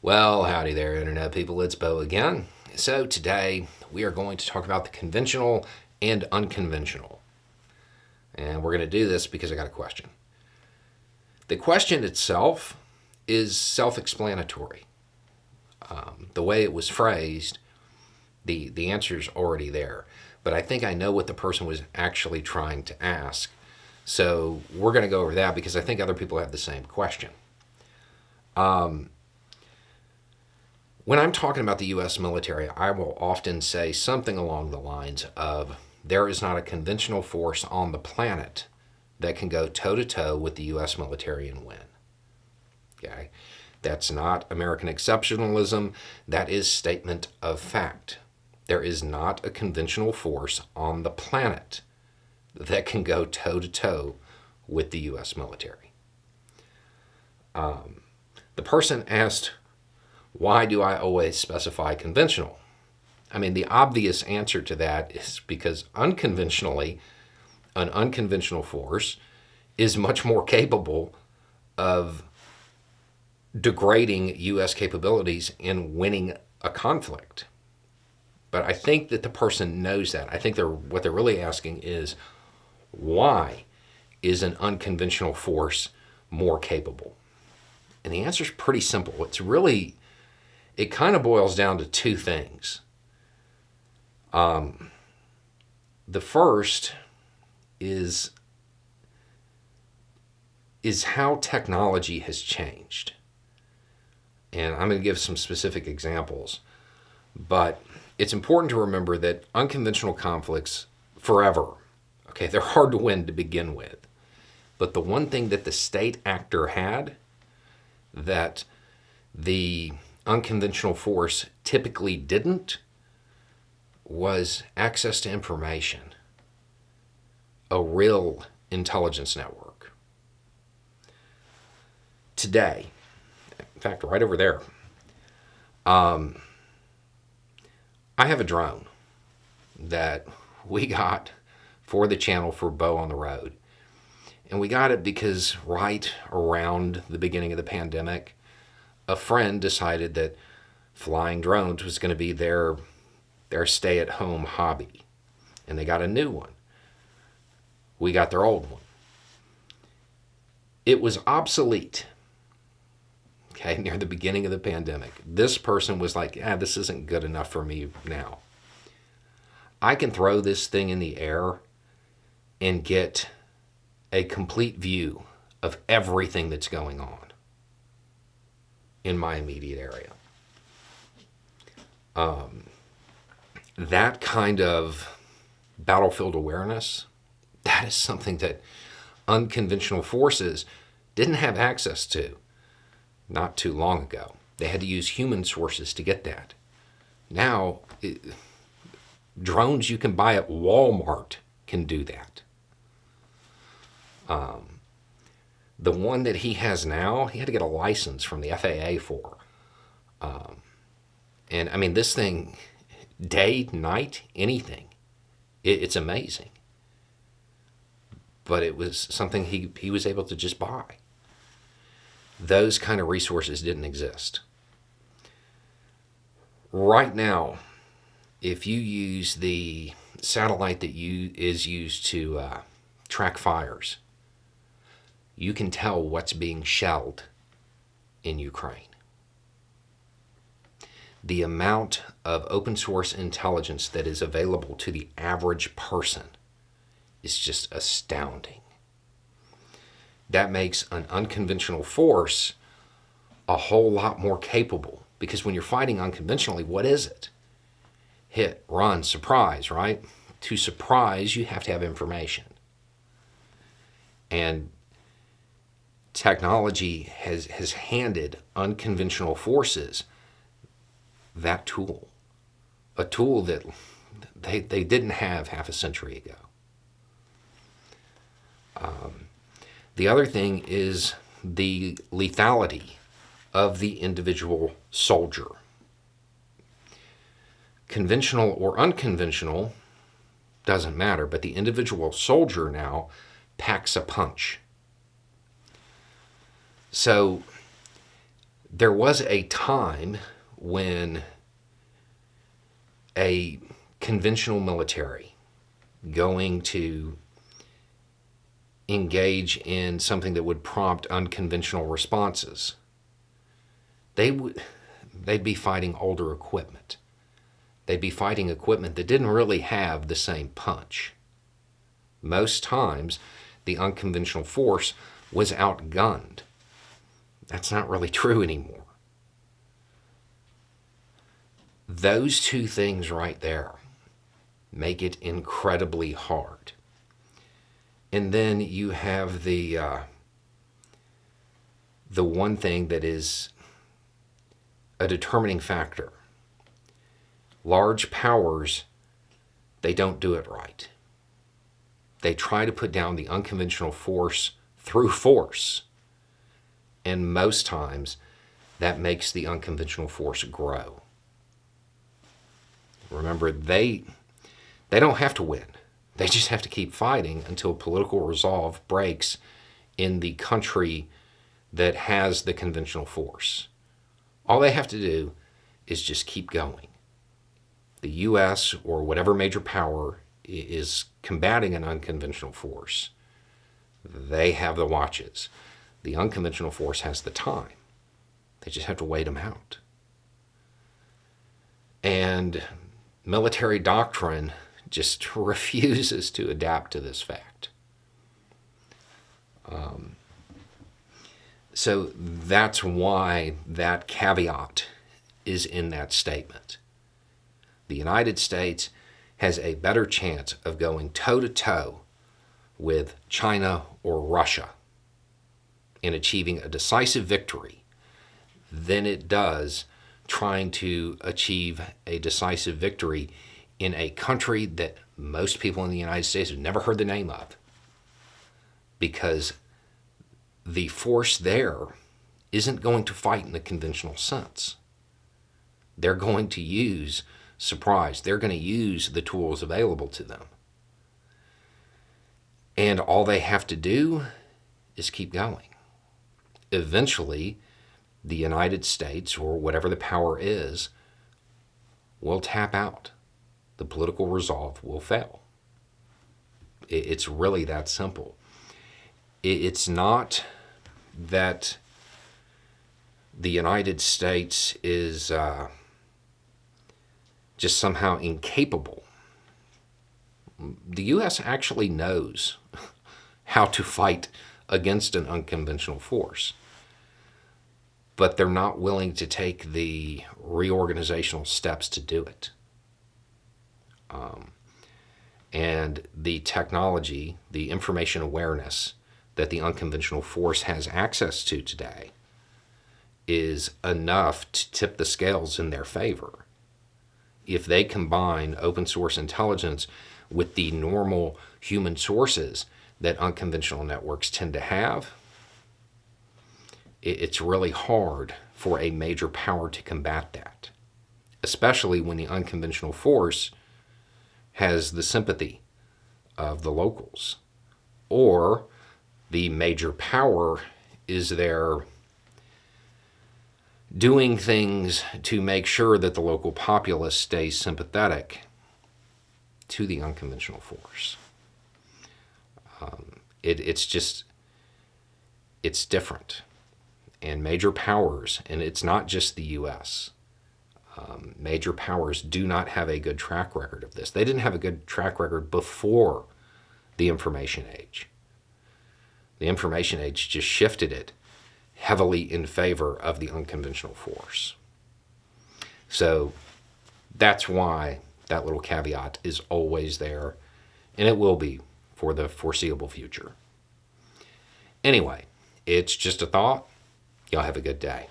Well, howdy there, Internet people. It's Bo again. So, today we are going to talk about the conventional and unconventional. And we're going to do this because I got a question. The question itself is self explanatory. The way it was phrased, the answer is already there. But I think I know what the person was actually trying to ask. So, we're going to go over that because I think other people have the same question. When I'm talking about the U.S. military, I will often say something along the lines of there is not a conventional force on the planet that can go toe to toe with the U.S. military and win. Okay? That's not American exceptionalism. That is statement of fact. There is not a conventional force on the planet that can go toe to toe with the U.S. military. The person asked, why do I always specify conventional? I mean, the obvious answer to that is because unconventionally, an unconventional force is much more capable of degrading U.S. capabilities and winning a conflict. But I think that the person knows that. I think what they're really asking is, why is an unconventional force more capable? And the answer is pretty simple. It kind of boils down to two things. The first is how technology has changed. And I'm going to give some specific examples. But it's important to remember that unconventional conflicts forever, okay, they're hard to win to begin with. But the one thing that the state actor had that the unconventional force typically didn't was access to information, a real intelligence network. Today, in fact, right over there, I have a drone that we got for the channel for Bo on the Road. And we got it because right around the beginning of the pandemic, a friend decided that flying drones was going to be their stay-at-home hobby. And they got a new one. We got their old one. It was obsolete, okay, near the beginning of the pandemic. This person was like, this isn't good enough for me now. I can throw this thing in the air and get a complete view of everything that's going on in my immediate area. That kind of battlefield awareness, that is something that unconventional forces didn't have access to not too long ago. They had to use human sources to get that. Now, drones you can buy at Walmart can do that. The one that he has now, he had to get a license from the FAA for. And I mean, this thing, day, night, anything, it's amazing. But it was something he was able to just buy. Those kind of resources didn't exist. Right now, if you use the satellite that is used to track fires, you can tell what's being shelled in Ukraine. The amount of open source intelligence that is available to the average person is just astounding. That makes an unconventional force a whole lot more capable, because when you're fighting unconventionally, what is it? Hit, run, surprise, right? To surprise, you have to have information. And technology has handed unconventional forces that tool, a tool that they didn't have half a century ago. The other thing is the lethality of the individual soldier. Conventional or unconventional, doesn't matter, but the individual soldier now packs a punch. So there was a time when a conventional military going to engage in something that would prompt unconventional responses, they'd be fighting older equipment. They'd be fighting equipment that didn't really have the same punch. Most times, the unconventional force was outgunned. That's not really true anymore. Those two things right there make it incredibly hard. And then you have the one thing that is a determining factor. Large powers, they don't do it right. They try to put down the unconventional force through force. And most times, that makes the unconventional force grow. Remember, they don't have to win. They just have to keep fighting until political resolve breaks in the country that has the conventional force. All they have to do is just keep going. The U.S. or whatever major power is combating an unconventional force, they have the watches. The unconventional force has the time. They just have to wait them out. And military doctrine just refuses to adapt to this fact. So that's why that caveat is in that statement. The United States has a better chance of going toe-to-toe with China or Russia in achieving a decisive victory than it does trying to achieve a decisive victory in a country that most people in the United States have never heard the name of, because the force there isn't going to fight in the conventional sense. They're going to use surprise. They're going to use the tools available to them. And all they have to do is keep going. Eventually, the United States, or whatever the power is, will tap out. The political resolve will fail. It's really that simple. It's not that the United States is just somehow incapable. The U.S. actually knows how to fight against an unconventional force, but they're not willing to take the reorganizational steps to do it. And the technology, the information awareness that the unconventional force has access to today is enough to tip the scales in their favor. If they combine open source intelligence with the normal human sources that unconventional networks tend to have, it's really hard for a major power to combat that, especially when the unconventional force has the sympathy of the locals, or the major power is there doing things to make sure that the local populace stays sympathetic to the unconventional force. It's different. And major powers, and it's not just the U.S., major powers do not have a good track record of this. They didn't have a good track record before the information age. The information age just shifted it heavily in favor of the unconventional force. So that's why that little caveat is always there, and it will be for the foreseeable future. Anyway, it's just a thought. Y'all have a good day.